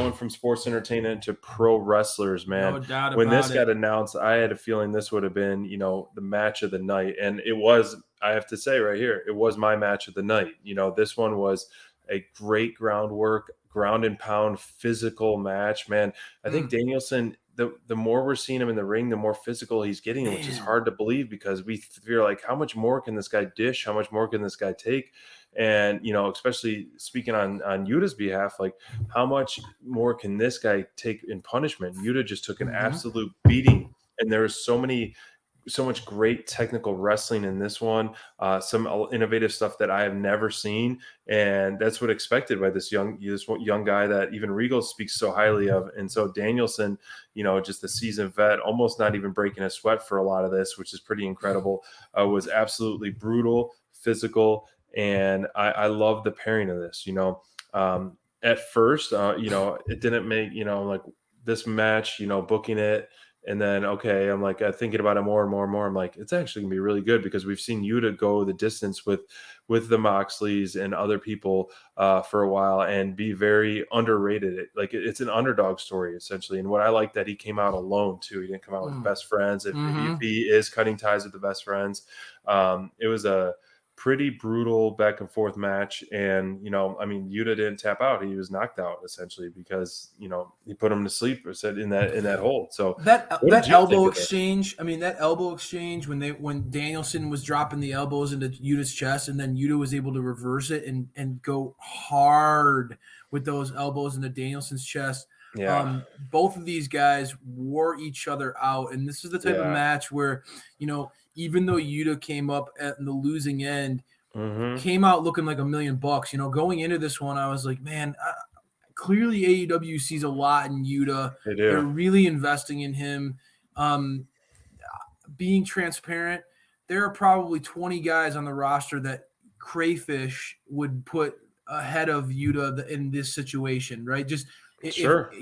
going from sports entertainment to pro wrestlers, man. No doubt When this about it. got announced, I had a feeling this would have been, the match of the night. And it was, I have to say right here, it was my match of the night. This one was a great ground and pound physical match, man. I think Danielson, the more we're seeing him in the ring, the more physical he's getting, which is hard to believe because we feel like, how much more can this guy dish? How much more can this guy take? And, especially speaking on Yuta's behalf, like how much more can this guy take in punishment? Yuta just took an absolute beating. And there's so much great technical wrestling in this one, some innovative stuff that I have never seen, and that's what expected by this young guy that even Regal speaks so highly of. And so Danielson, just a seasoned vet, almost not even breaking a sweat for a lot of this, which is pretty incredible, was absolutely brutal, physical, and I love the pairing of this. At first, it didn't make like this match, booking it. And then, okay, I'm like thinking about it more and more and more. I'm like, it's actually gonna be really good because we've seen Yuta go the distance with the Moxleys and other people for a while and be very underrated. It's an underdog story essentially. And what I like that he came out alone too. He didn't come out with best friends. If he is cutting ties with the best friends, it was a pretty brutal back and forth match. And, Yuta didn't tap out. He was knocked out essentially because, he put him to sleep or said in that hold. So that elbow exchange, that elbow exchange when Danielson was dropping the elbows into Yuta's chest and then Yuta was able to reverse it and go hard with those elbows into Danielson's chest. Yeah. Both of these guys wore each other out. And this is the type of match where, even though Yuta came up at the losing end, came out looking like $1 million. Going into this one, I was like, man, clearly AEW sees a lot in Yuta. They're really investing in him. Being transparent, there are probably 20 guys on the roster that Crayfish would put ahead of Yuta in this situation, right? Just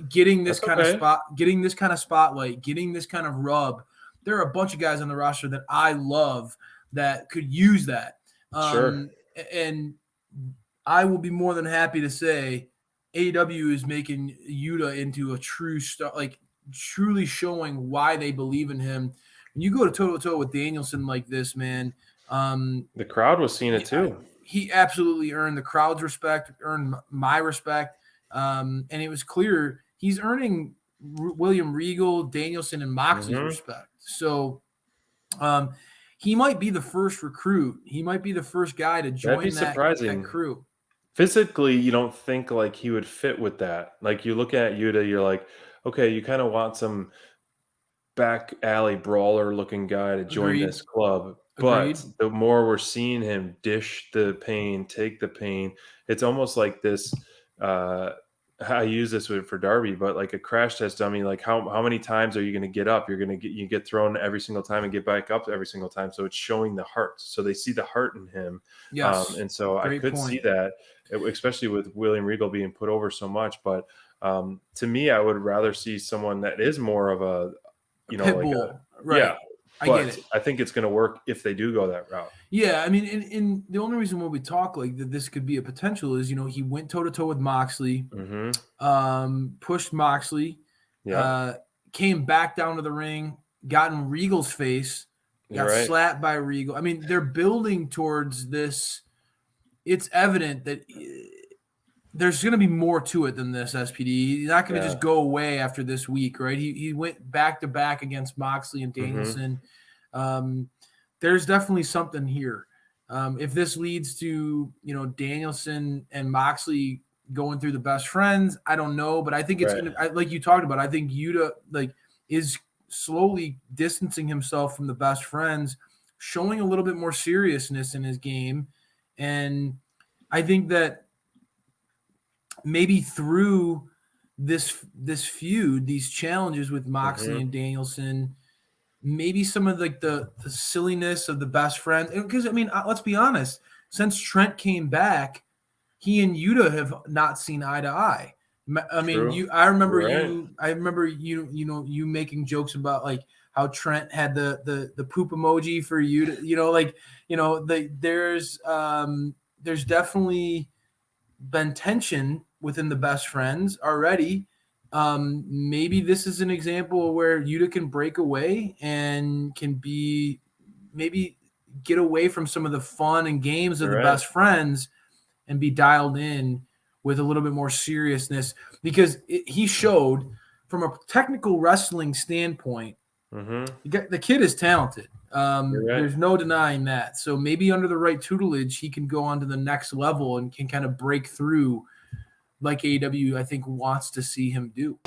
getting this kind of spotlight, getting this kind of rub. There are a bunch of guys on the roster that I love that could use that. And I will be more than happy to say AEW is making Yuta into a true star, like truly showing why they believe in him. When you go toe-to-toe with Danielson like this, man, the crowd was seeing it too. He absolutely earned the crowd's respect, earned my respect. And it was clear he's earning William Regal, Danielson, and Moxley's respect. So he might be the first recruit. He might be the first guy to join that crew. Physically, you don't think like he would fit with that. Like you look at Yuta, you're like, okay, you kind of want some back alley brawler looking guy to join this club. But the more we're seeing him dish the pain, take the pain, it's almost like this I use this for Darby, but like a crash test dummy, like how many times are you going to get up? You get thrown every single time and get back up every single time. So it's showing the heart. So they see the heart in him. Yes. And so I could see that, especially with William Regal being put over so much. But to me, I would rather see someone that is more of a right. Yeah. I get it. I think it's going to work if they do go that route. Yeah, in the only reason why we talk like that this could be a potential is, he went toe-to-toe with Moxley, pushed Moxley, came back down to the ring, got in Regal's face, got slapped by Regal. They're building towards this. It's evident that there's going to be more to it than this, SPD. He's not going to just go away after this week, right? He went back-to-back against Moxley and Danielson. There's definitely something here. If this leads to, Danielson and Moxley going through the best friends, I don't know, but I think it's going to, like you talked about, I think Yuta is slowly distancing himself from the best friends, showing a little bit more seriousness in his game. And I think that maybe through this feud, these challenges with Moxley and Danielson, maybe some of the silliness of the best friends. Because, let's be honest, since Trent came back, he and Yuta have not seen eye to eye. I remember you making jokes about like how Trent had the poop emoji for Yuta, there's definitely been tension within the best friends already. maybe this is an example where Yuta can break away and can be maybe get away from some of the fun and games of the best friends and be dialed in with a little bit more seriousness, because he showed from a technical wrestling standpoint, the kid is talented. There's no denying that. So maybe under the right tutelage, he can go on to the next level and can kind of break through like AEW, I think, wants to see him do.